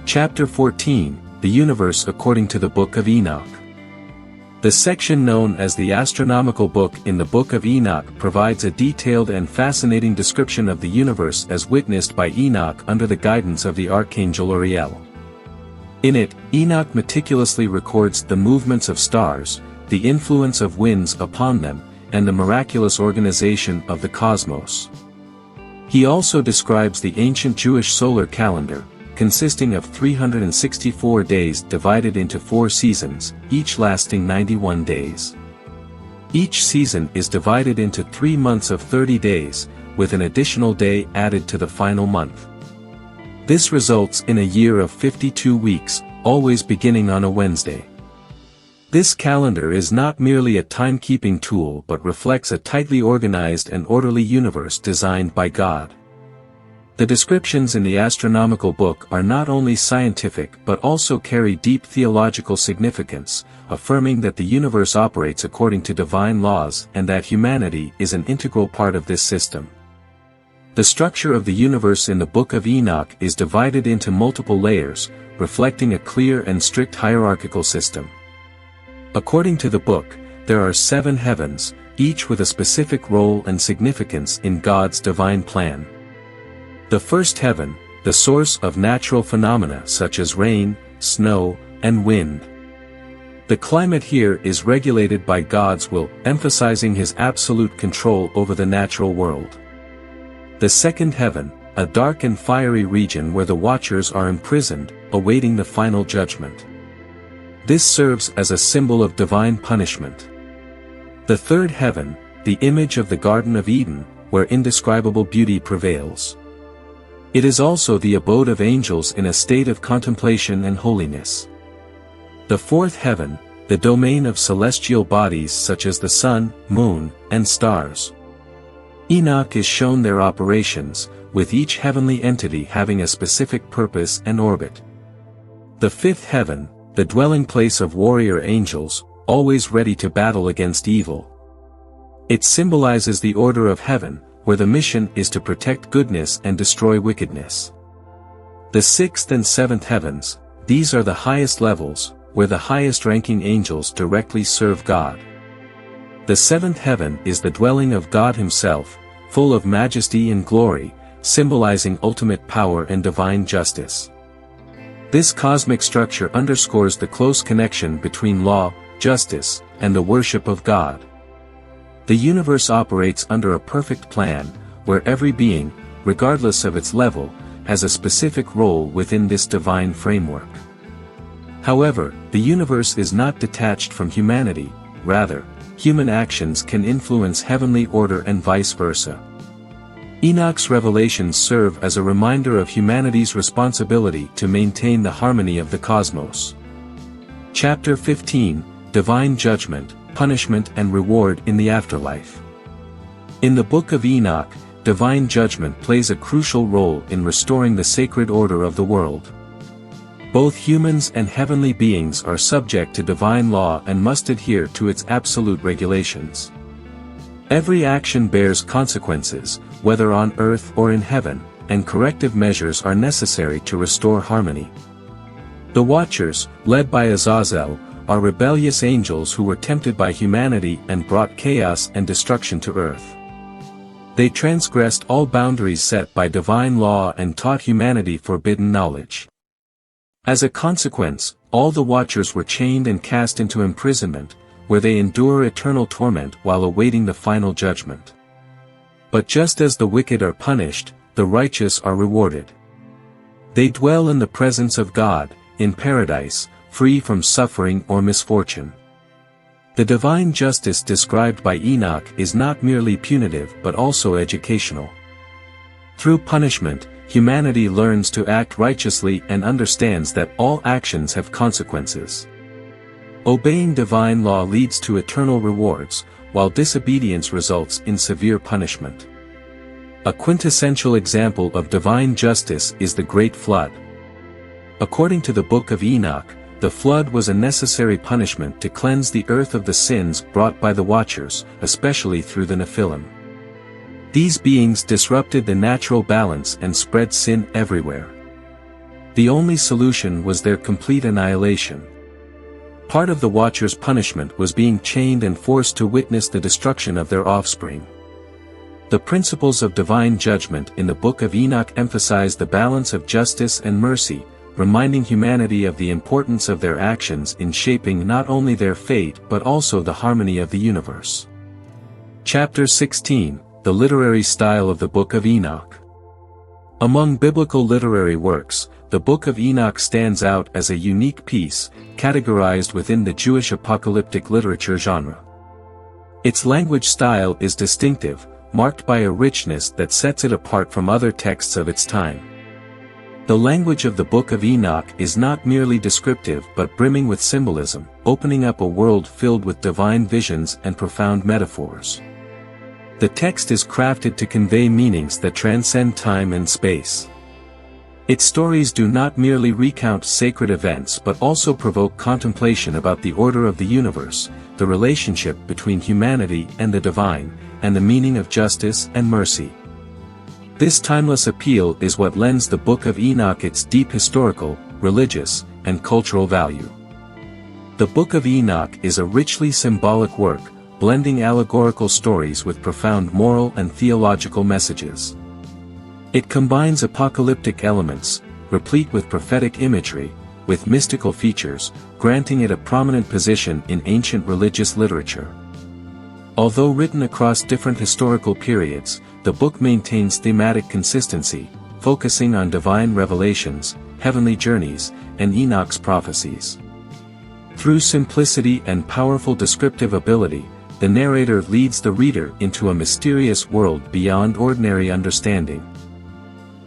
Chapter 14, The Universe According to the Book of Enoch. The section known as the Astronomical Book in the Book of Enoch provides a detailed and fascinating description of the universe as witnessed by Enoch under the guidance of the archangel Uriel. In it, Enoch meticulously records the movements of stars, the influence of winds upon them, and the miraculous organization of the cosmos. He also describes the ancient Jewish solar calendar, consisting of 364 days divided into 4 seasons, each lasting 91 days. Each season is divided into 3 months of 30 days, with an additional day added to the final month. This results in a year of 52 weeks, always beginning on a Wednesday. This calendar is not merely a timekeeping tool but reflects a tightly organized and orderly universe designed by God. The descriptions in the astronomical book are not only scientific but also carry deep theological significance, affirming that the universe operates according to divine laws and that humanity is an integral part of this system. The structure of the universe in the Book of Enoch is divided into multiple layers, reflecting a clear and strict hierarchical system. According to the book, there are 7 heavens, each with a specific role and significance in God's divine plan. The first heaven, the source of natural phenomena such as rain, snow, and wind. The climate here is regulated by God's will, emphasizing his absolute control over the natural world. The second heaven, a dark and fiery region where the watchers are imprisoned, awaiting the final judgment. This serves as a symbol of divine punishment. The third heaven, the image of the Garden of Eden, where indescribable beauty prevails. It is also the abode of angels in a state of contemplation and holiness. The fourth heaven, the domain of celestial bodies such as the sun, moon, and stars. Enoch is shown their operations, with each heavenly entity having a specific purpose and orbit. The fifth heaven, the dwelling place of warrior angels, always ready to battle against evil. It symbolizes the order of heaven, where the mission is to protect goodness and destroy wickedness. The sixth and seventh heavens, these are the highest levels, where the highest-ranking angels directly serve God. The seventh heaven is the dwelling of God himself, full of majesty and glory, symbolizing ultimate power and divine justice. This cosmic structure underscores the close connection between law, justice, and the worship of God. The universe operates under a perfect plan, where every being, regardless of its level, has a specific role within this divine framework. However, the universe is not detached from humanity, rather, human actions can influence heavenly order and vice versa. Enoch's revelations serve as a reminder of humanity's responsibility to maintain the harmony of the cosmos. Chapter 15, Divine Judgment, Punishment and Reward in the Afterlife. In the Book of Enoch, divine judgment plays a crucial role in restoring the sacred order of the world. Both humans and heavenly beings are subject to divine law and must adhere to its absolute regulations. Every action bears consequences, whether on earth or in heaven, and corrective measures are necessary to restore harmony. The Watchers, led by Azazel, are rebellious angels who were tempted by humanity and brought chaos and destruction to earth. They transgressed all boundaries set by divine law and taught humanity forbidden knowledge. As a consequence, all the Watchers were chained and cast into imprisonment, where they endure eternal torment while awaiting the final judgment. But just as the wicked are punished, the righteous are rewarded. They dwell in the presence of God, in paradise, free from suffering or misfortune. The divine justice described by Enoch is not merely punitive but also educational. Through punishment, humanity learns to act righteously and understands that all actions have consequences. Obeying divine law leads to eternal rewards, while disobedience results in severe punishment. A quintessential example of divine justice is the Great Flood. According to the Book of Enoch, the flood was a necessary punishment to cleanse the earth of the sins brought by the Watchers, especially through the Nephilim. These beings disrupted the natural balance and spread sin everywhere. The only solution was their complete annihilation. Part of the Watchers' punishment was being chained and forced to witness the destruction of their offspring. The principles of divine judgment in the Book of Enoch emphasize the balance of justice and mercy, reminding humanity of the importance of their actions in shaping not only their fate but also the harmony of the universe. Chapter 16, The Literary Style of the Book of Enoch. Among biblical literary works, the Book of Enoch stands out as a unique piece, categorized within the Jewish apocalyptic literature genre. Its language style is distinctive, marked by a richness that sets it apart from other texts of its time. The language of the Book of Enoch is not merely descriptive but brimming with symbolism, opening up a world filled with divine visions and profound metaphors. The text is crafted to convey meanings that transcend time and space. Its stories do not merely recount sacred events but also provoke contemplation about the order of the universe, the relationship between humanity and the divine, and the meaning of justice and mercy. This timeless appeal is what lends the Book of Enoch its deep historical, religious, and cultural value. The Book of Enoch is a richly symbolic work, blending allegorical stories with profound moral and theological messages. It combines apocalyptic elements, replete with prophetic imagery, with mystical features, granting it a prominent position in ancient religious literature. Although written across different historical periods, the book maintains thematic consistency, focusing on divine revelations, heavenly journeys, and Enoch's prophecies. Through simplicity and powerful descriptive ability, the narrator leads the reader into a mysterious world beyond ordinary understanding.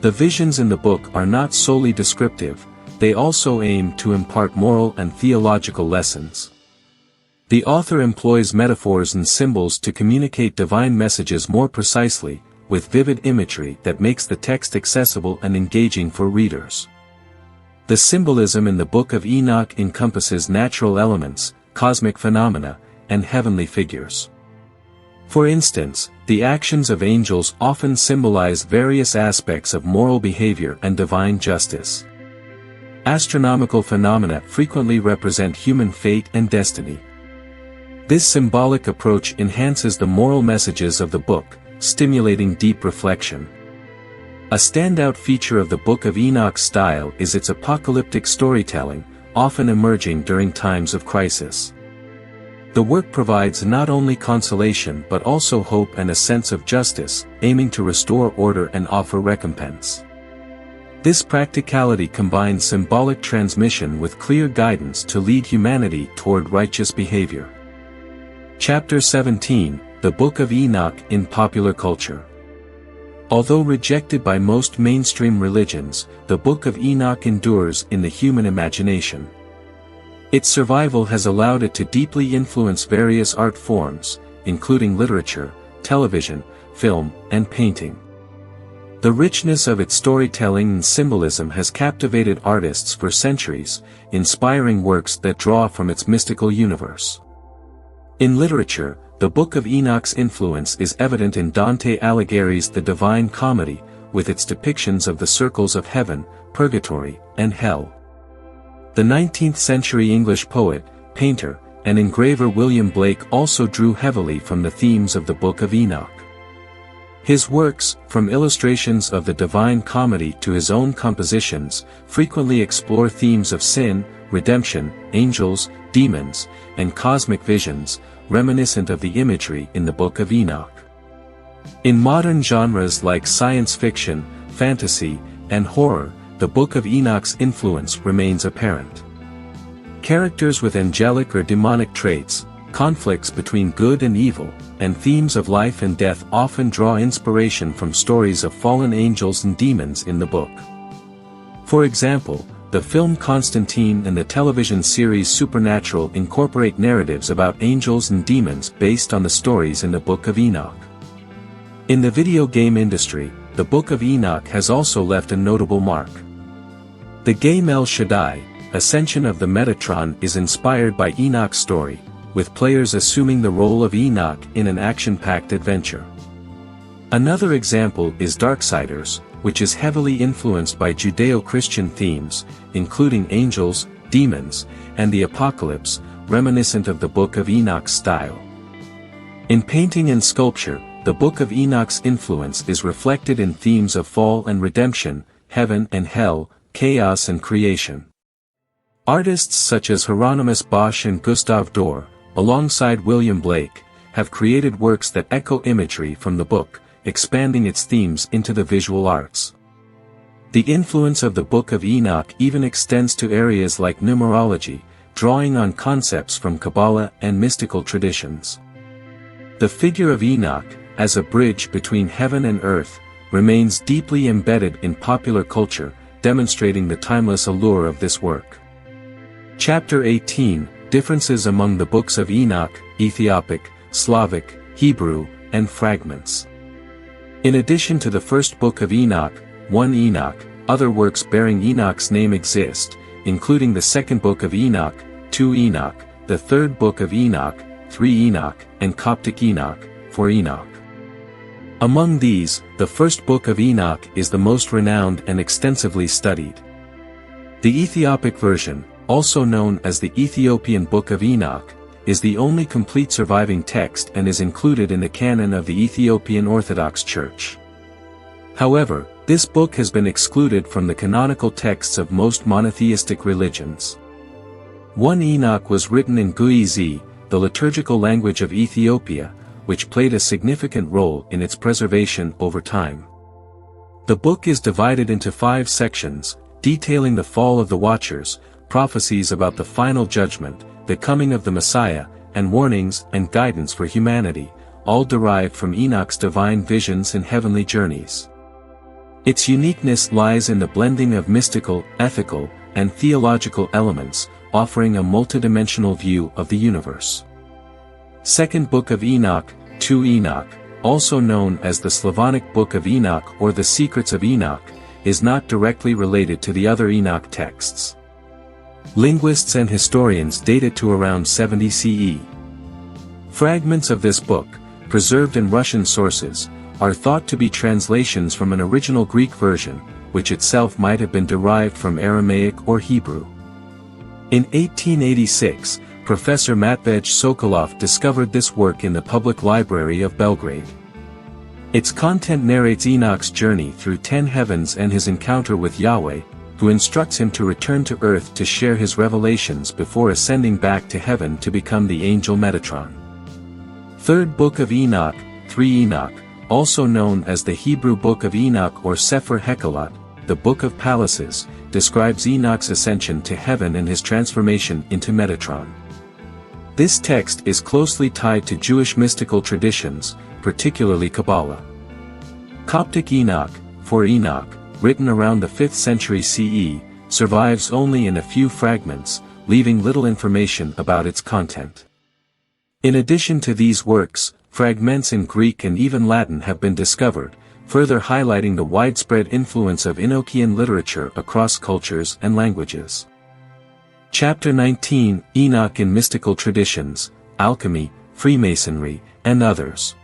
The visions in the book are not solely descriptive, they also aim to impart moral and theological lessons. The author employs metaphors and symbols to communicate divine messages more precisely, with vivid imagery that makes the text accessible and engaging for readers. The symbolism in the Book of Enoch encompasses natural elements, cosmic phenomena, and heavenly figures. For instance, the actions of angels often symbolize various aspects of moral behavior and divine justice. Astronomical phenomena frequently represent human fate and destiny. This symbolic approach enhances the moral messages of the book, stimulating deep reflection. A standout feature of the Book of Enoch's style is its apocalyptic storytelling, often emerging during times of crisis. The work provides not only consolation but also hope and a sense of justice, aiming to restore order and offer recompense. This practicality combines symbolic transmission with clear guidance to lead humanity toward righteous behavior. Chapter 17, The Book of Enoch in Popular Culture. Although rejected by most mainstream religions, the Book of Enoch endures in the human imagination. Its survival has allowed it to deeply influence various art forms, including literature, television, film, and painting. The richness of its storytelling and symbolism has captivated artists for centuries, inspiring works that draw from its mystical universe. In literature, the Book of Enoch's influence is evident in Dante Alighieri's The Divine Comedy, with its depictions of the circles of heaven, purgatory, and hell. The 19th-century English poet, painter, and engraver William Blake also drew heavily from the themes of the Book of Enoch. His works, from illustrations of the Divine Comedy to his own compositions, frequently explore themes of sin, redemption, angels, demons, and cosmic visions, reminiscent of the imagery in the Book of Enoch. In modern genres like science fiction, fantasy, and horror, the Book of Enoch's influence remains apparent. Characters with angelic or demonic traits, conflicts between good and evil, and themes of life and death often draw inspiration from stories of fallen angels and demons in the book. For example, the film Constantine and the television series Supernatural incorporate narratives about angels and demons based on the stories in the Book of Enoch. In the video game industry, the Book of Enoch has also left a notable mark. The game El Shaddai, Ascension of the Metatron, is inspired by Enoch's story, with players assuming the role of Enoch in an action-packed adventure. Another example is Darksiders, which is heavily influenced by Judeo-Christian themes, including angels, demons, and the apocalypse, reminiscent of the Book of Enoch's style. In painting and sculpture, the Book of Enoch's influence is reflected in themes of fall and redemption, heaven and hell, chaos and creation. Artists such as Hieronymus Bosch and Gustav Doré, alongside William Blake, have created works that echo imagery from the book, expanding its themes into the visual arts. The influence of the Book of Enoch even extends to areas like numerology, drawing on concepts from Kabbalah and mystical traditions. The figure of Enoch, as a bridge between heaven and earth, remains deeply embedded in popular culture, demonstrating the timeless allure of this work. Chapter 18, Differences among the Books of Enoch, Ethiopic, Slavic, Hebrew, and Fragments. In addition to the first Book of Enoch, 1 Enoch, other works bearing Enoch's name exist, including the second Book of Enoch, 2 Enoch, the third Book of Enoch, 3 Enoch, and Coptic Enoch, 4 Enoch. Among these, the first Book of Enoch is the most renowned and extensively studied. The Ethiopic version, also known as the Ethiopian Book of Enoch, is the only complete surviving text and is included in the canon of the Ethiopian Orthodox Church. However, This book has been excluded from the canonical texts of most monotheistic religions. 1 Enoch was written in Guizi, the liturgical language of Ethiopia, which played a significant role in its preservation over time. The book is divided into 5 sections, detailing the fall of the Watchers, prophecies about the final judgment, the coming of the Messiah, and warnings and guidance for humanity, all derived from Enoch's divine visions and heavenly journeys. Its uniqueness lies in the blending of mystical, ethical, and theological elements, offering a multidimensional view of the universe. Second Book of Enoch, 2 Enoch, also known as the Slavonic Book of Enoch or the Secrets of Enoch, is not directly related to the other Enoch texts. Linguists and historians date it to around 70 CE. Fragments of this book, preserved in Russian sources, are thought to be translations from an original Greek version, which itself might have been derived from Aramaic or Hebrew. In 1886, Professor Matvej Sokolov discovered this work in the Public Library of Belgrade. Its content narrates Enoch's journey through 10 heavens and his encounter with Yahweh, who instructs him to return to earth to share his revelations before ascending back to heaven to become the angel Metatron. Third Book of Enoch, 3 Enoch, also known as the Hebrew Book of Enoch or Sefer Hekalot, the Book of Palaces, describes Enoch's ascension to heaven and his transformation into Metatron. This text is closely tied to Jewish mystical traditions, particularly Kabbalah. Coptic Enoch, 4 Enoch, written around the 5th century CE, survives only in a few fragments, leaving little information about its content. In addition to these works, fragments in Greek and even Latin have been discovered, further highlighting the widespread influence of Enochian literature across cultures and languages. Chapter 19, Enoch in Mystical Traditions, Alchemy, Freemasonry, and Others.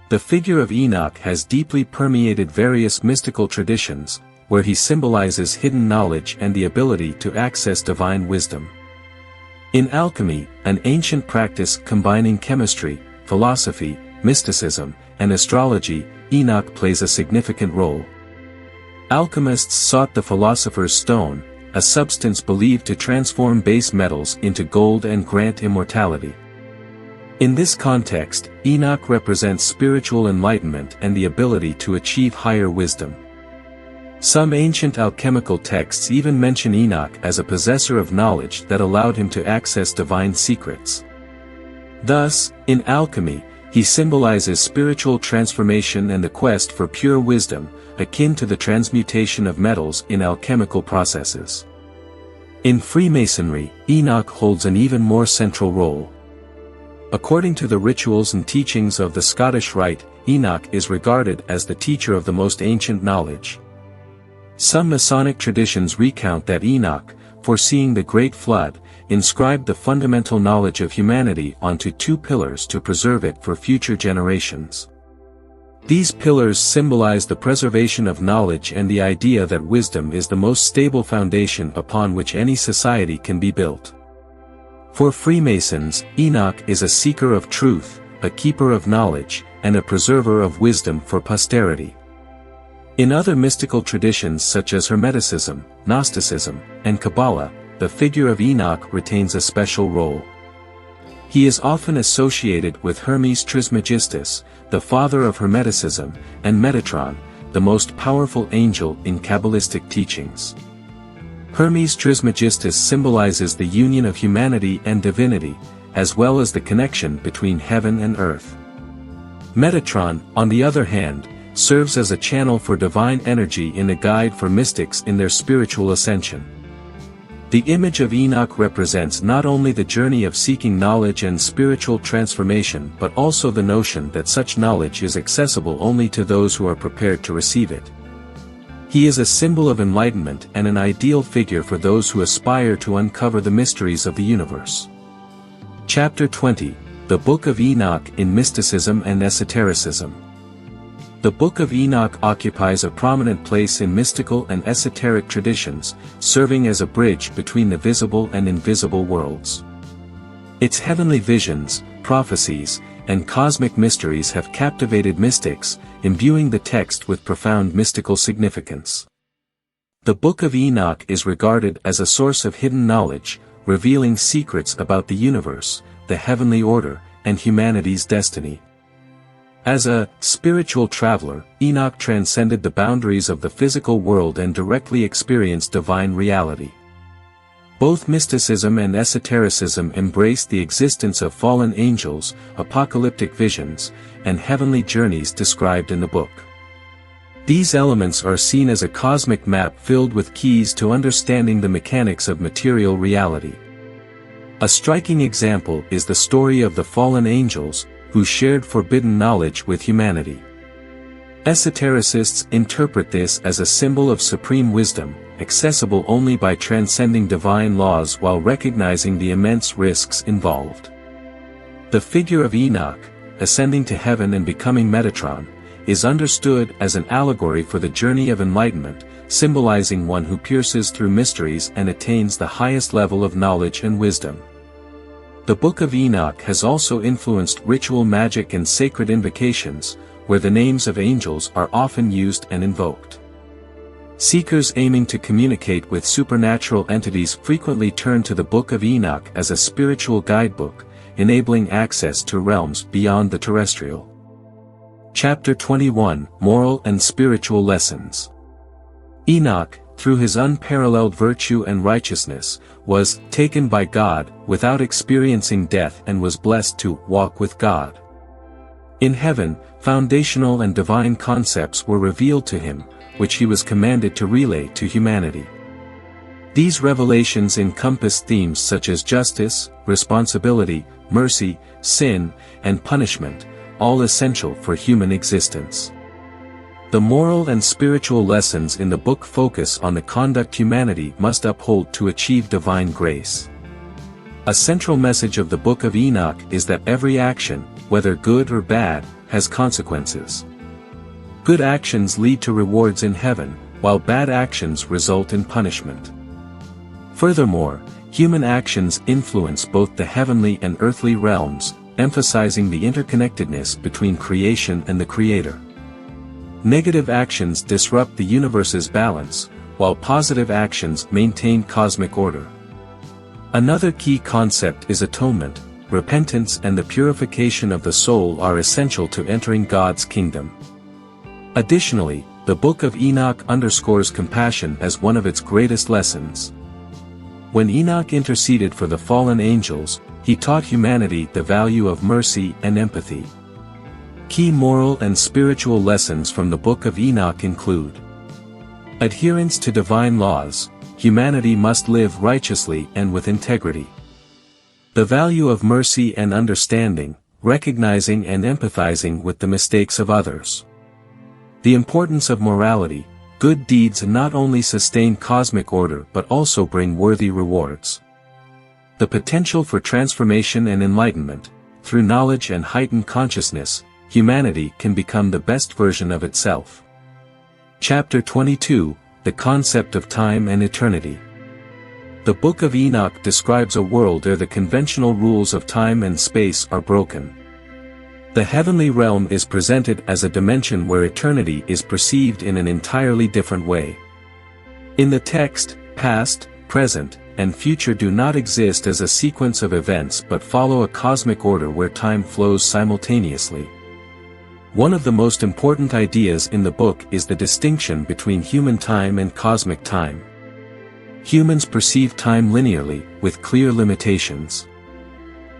The figure of Enoch has deeply permeated various mystical traditions, where he symbolizes hidden knowledge and the ability to access divine wisdom. In alchemy, an ancient practice combining chemistry, philosophy, mysticism, and astrology, Enoch plays a significant role. Alchemists sought the philosopher's stone, a substance believed to transform base metals into gold and grant immortality. In this context, Enoch represents spiritual enlightenment and the ability to achieve higher wisdom. Some ancient alchemical texts even mention Enoch as a possessor of knowledge that allowed him to access divine secrets. Thus, in alchemy, he symbolizes spiritual transformation and the quest for pure wisdom, akin to the transmutation of metals in alchemical processes. In Freemasonry, Enoch holds an even more central role. According to the rituals and teachings of the Scottish Rite, Enoch is regarded as the teacher of the most ancient knowledge. Some Masonic traditions recount that Enoch, foreseeing the Great Flood, inscribed the fundamental knowledge of humanity onto 2 pillars to preserve it for future generations. These pillars symbolize the preservation of knowledge and the idea that wisdom is the most stable foundation upon which any society can be built. For Freemasons, Enoch is a seeker of truth, a keeper of knowledge, and a preserver of wisdom for posterity. In other mystical traditions such as Hermeticism, Gnosticism, and Kabbalah, the figure of Enoch retains a special role. He is often associated with Hermes Trismegistus, the father of Hermeticism, and Metatron, the most powerful angel in Kabbalistic teachings. Hermes Trismegistus symbolizes the union of humanity and divinity, as well as the connection between heaven and earth. Metatron, on the other hand, serves as a channel for divine energy and a guide for mystics in their spiritual ascension. The image of Enoch represents not only the journey of seeking knowledge and spiritual transformation but also the notion that such knowledge is accessible only to those who are prepared to receive it. He is a symbol of enlightenment and an ideal figure for those who aspire to uncover the mysteries of the universe. Chapter 20, The Book of Enoch in Mysticism and Esotericism. The Book of Enoch occupies a prominent place in mystical and esoteric traditions, serving as a bridge between the visible and invisible worlds. Its heavenly visions, prophecies, and cosmic mysteries have captivated mystics, imbuing the text with profound mystical significance. The Book of Enoch is regarded as a source of hidden knowledge, revealing secrets about the universe, the heavenly order, and humanity's destiny. As a spiritual traveler, Enoch transcended the boundaries of the physical world and directly experienced divine reality. Both mysticism and esotericism embrace the existence of fallen angels, apocalyptic visions, and heavenly journeys described in the book. These elements are seen as a cosmic map filled with keys to understanding the mechanics of material reality. A striking example is the story of the fallen angels, who shared forbidden knowledge with humanity. Esotericists interpret this as a symbol of supreme wisdom, accessible only by transcending divine laws while recognizing the immense risks involved. The figure of Enoch, ascending to heaven and becoming Metatron, is understood as an allegory for the journey of enlightenment, symbolizing one who pierces through mysteries and attains the highest level of knowledge and wisdom. The Book of Enoch has also influenced ritual magic and sacred invocations, where the names of angels are often used and invoked. Seekers aiming to communicate with supernatural entities frequently turn to the Book of Enoch as a spiritual guidebook, enabling access to realms beyond the terrestrial. Chapter 21, Moral and Spiritual Lessons. Enoch, through his unparalleled virtue and righteousness, was taken by God without experiencing death and was blessed to walk with God. In heaven, foundational and divine concepts were revealed to him, which he was commanded to relay to humanity. These revelations encompass themes such as justice, responsibility, mercy, sin, and punishment, all essential for human existence. The moral and spiritual lessons in the book focus on the conduct humanity must uphold to achieve divine grace. A central message of the Book of Enoch is that every action, whether good or bad, has consequences. Good actions lead to rewards in heaven, while bad actions result in punishment. Furthermore, human actions influence both the heavenly and earthly realms, emphasizing the interconnectedness between creation and the Creator. Negative actions disrupt the universe's balance, while positive actions maintain cosmic order. Another key concept is atonement. Repentance and the purification of the soul are essential to entering God's kingdom. Additionally, the Book of Enoch underscores compassion as one of its greatest lessons. When Enoch interceded for the fallen angels, he taught humanity the value of mercy and empathy. Key moral and spiritual lessons from the Book of Enoch include: adherence to divine laws. Humanity must live righteously and with integrity. The value of mercy and understanding, recognizing and empathizing with the mistakes of others. The importance of morality. Good deeds not only sustain cosmic order but also bring worthy rewards. The potential for transformation and enlightenment. Through knowledge and heightened consciousness, humanity can become the best version of itself. Chapter 22, The Concept of Time and Eternity. The Book of Enoch describes a world where the conventional rules of time and space are broken. The heavenly realm is presented as a dimension where eternity is perceived in an entirely different way. In the text, past, present, and future do not exist as a sequence of events but follow a cosmic order where time flows simultaneously. One of the most important ideas in the book is the distinction between human time and cosmic time. Humans perceive time linearly, with clear limitations.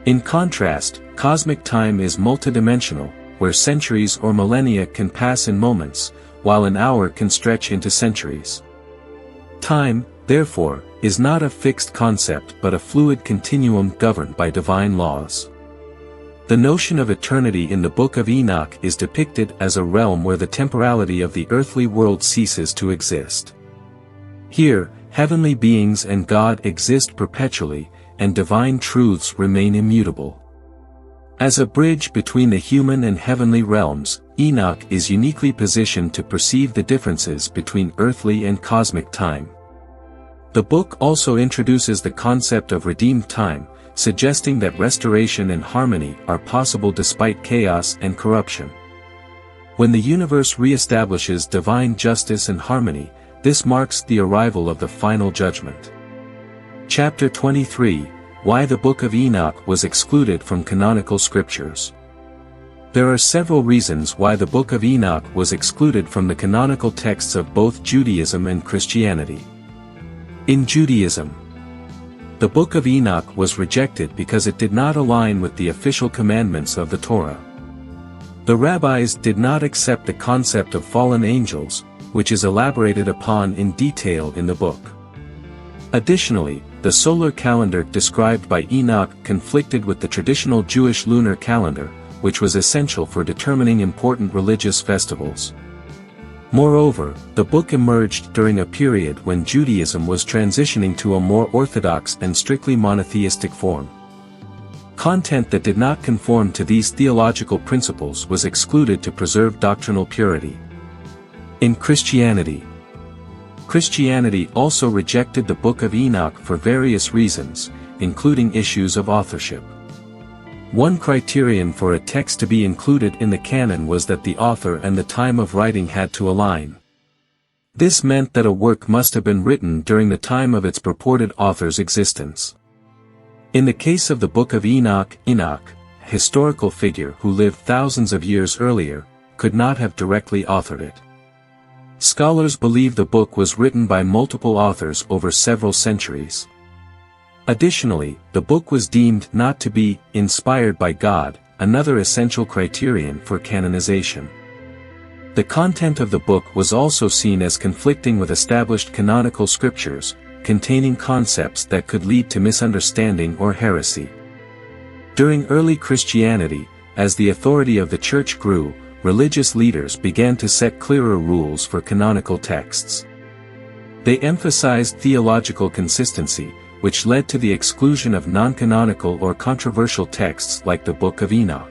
In contrast, cosmic time is multidimensional, where centuries or millennia can pass in moments, while an hour can stretch into centuries. Time, therefore, is not a fixed concept but a fluid continuum governed by divine laws. The notion of eternity in the Book of Enoch is depicted as a realm where the temporality of the earthly world ceases to exist. Here, heavenly beings and God exist perpetually, and divine truths remain immutable. As a bridge between the human and heavenly realms, Enoch is uniquely positioned to perceive the differences between earthly and cosmic time. The book also introduces the concept of redeemed time, suggesting that restoration and harmony are possible despite chaos and corruption. When the universe re-establishes divine justice and harmony, this marks the arrival of the final judgment. Chapter 23, Why the Book of Enoch was excluded from canonical scriptures. There are several reasons why the Book of Enoch was excluded from the canonical texts of both Judaism and Christianity. In Judaism, the Book of Enoch was rejected because it did not align with the official commandments of the Torah. The rabbis did not accept the concept of fallen angels, which is elaborated upon in detail in the book. Additionally, the solar calendar described by Enoch conflicted with the traditional Jewish lunar calendar, which was essential for determining important religious festivals. Moreover, the book emerged during a period when Judaism was transitioning to a more orthodox and strictly monotheistic form. Content that did not conform to these theological principles was excluded to preserve doctrinal purity. In Christianity also rejected the Book of Enoch for various reasons, including issues of authorship. One criterion for a text to be included in the canon was that the author and the time of writing had to align. This meant that a work must have been written during the time of its purported author's existence. In the case of the Book of Enoch, a historical figure who lived thousands of years earlier, could not have directly authored it. Scholars believe the book was written by multiple authors over several centuries. Additionally, the book was deemed not to be inspired by God, another essential criterion for canonization. The content of the book was also seen as conflicting with established canonical scriptures, containing concepts that could lead to misunderstanding or heresy. During early Christianity, as the authority of the Church grew, religious leaders began to set clearer rules for canonical texts. They emphasized theological consistency, which led to the exclusion of non-canonical or controversial texts like the Book of Enoch.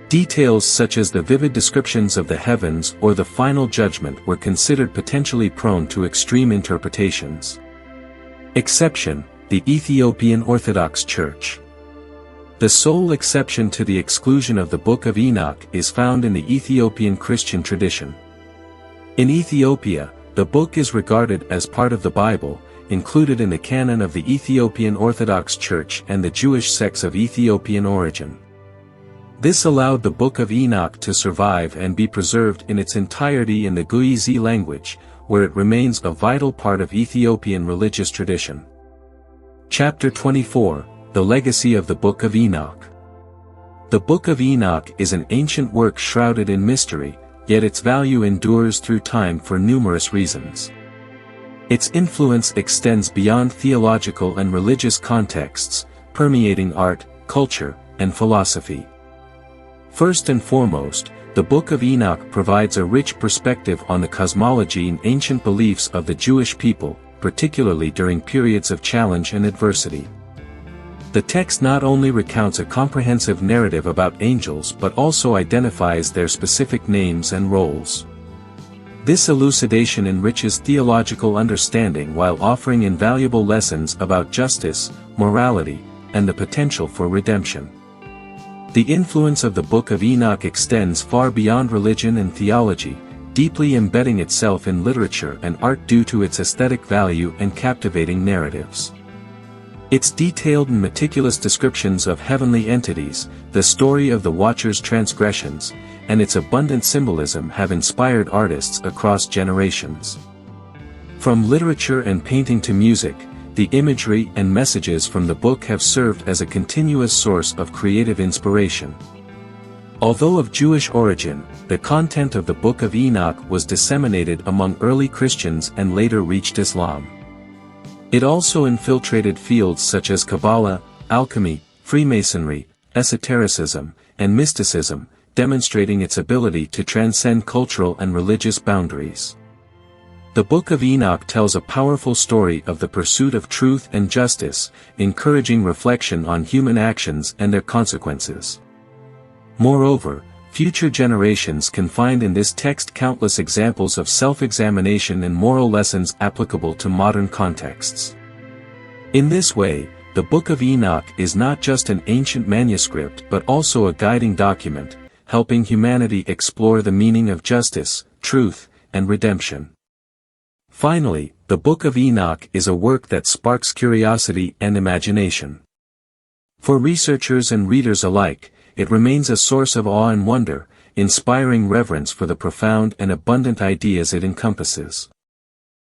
Details such as the vivid descriptions of the heavens or the final judgment were considered potentially prone to extreme interpretations. Exception: the Ethiopian Orthodox Church. The sole exception to the exclusion of the Book of Enoch is found in the Ethiopian Christian tradition. In Ethiopia, the book is regarded as part of the Bible, included in the canon of the Ethiopian Orthodox Church and the Jewish sects of Ethiopian origin. This allowed the Book of Enoch to survive and be preserved in its entirety in the Guizi language, where it remains a vital part of Ethiopian religious tradition. Chapter 24, The Legacy of the Book of Enoch. The Book of Enoch is an ancient work shrouded in mystery, yet its value endures through time for numerous reasons. Its influence extends beyond theological and religious contexts, permeating art, culture, and philosophy. First and foremost, the Book of Enoch provides a rich perspective on the cosmology and ancient beliefs of the Jewish people, particularly during periods of challenge and adversity. The text not only recounts a comprehensive narrative about angels but also identifies their specific names and roles. This elucidation enriches theological understanding while offering invaluable lessons about justice, morality, and the potential for redemption. The influence of the Book of Enoch extends far beyond religion and theology, deeply embedding itself in literature and art due to its aesthetic value and captivating narratives. Its detailed and meticulous descriptions of heavenly entities, the story of the Watcher's transgressions, and its abundant symbolism have inspired artists across generations. From literature and painting to music, the imagery and messages from the book have served as a continuous source of creative inspiration. Although of Jewish origin, the content of the Book of Enoch was disseminated among early Christians and later reached Islam. It also infiltrated fields such as Kabbalah, alchemy, Freemasonry, esotericism, and mysticism, demonstrating its ability to transcend cultural and religious boundaries. The Book of Enoch tells a powerful story of the pursuit of truth and justice, encouraging reflection on human actions and their consequences. Moreover, future generations can find in this text countless examples of self-examination and moral lessons applicable to modern contexts. In this way, the Book of Enoch is not just an ancient manuscript but also a guiding document, helping humanity explore the meaning of justice, truth, and redemption. Finally, the Book of Enoch is a work that sparks curiosity and imagination. For researchers and readers alike, it remains a source of awe and wonder, inspiring reverence for the profound and abundant ideas it encompasses.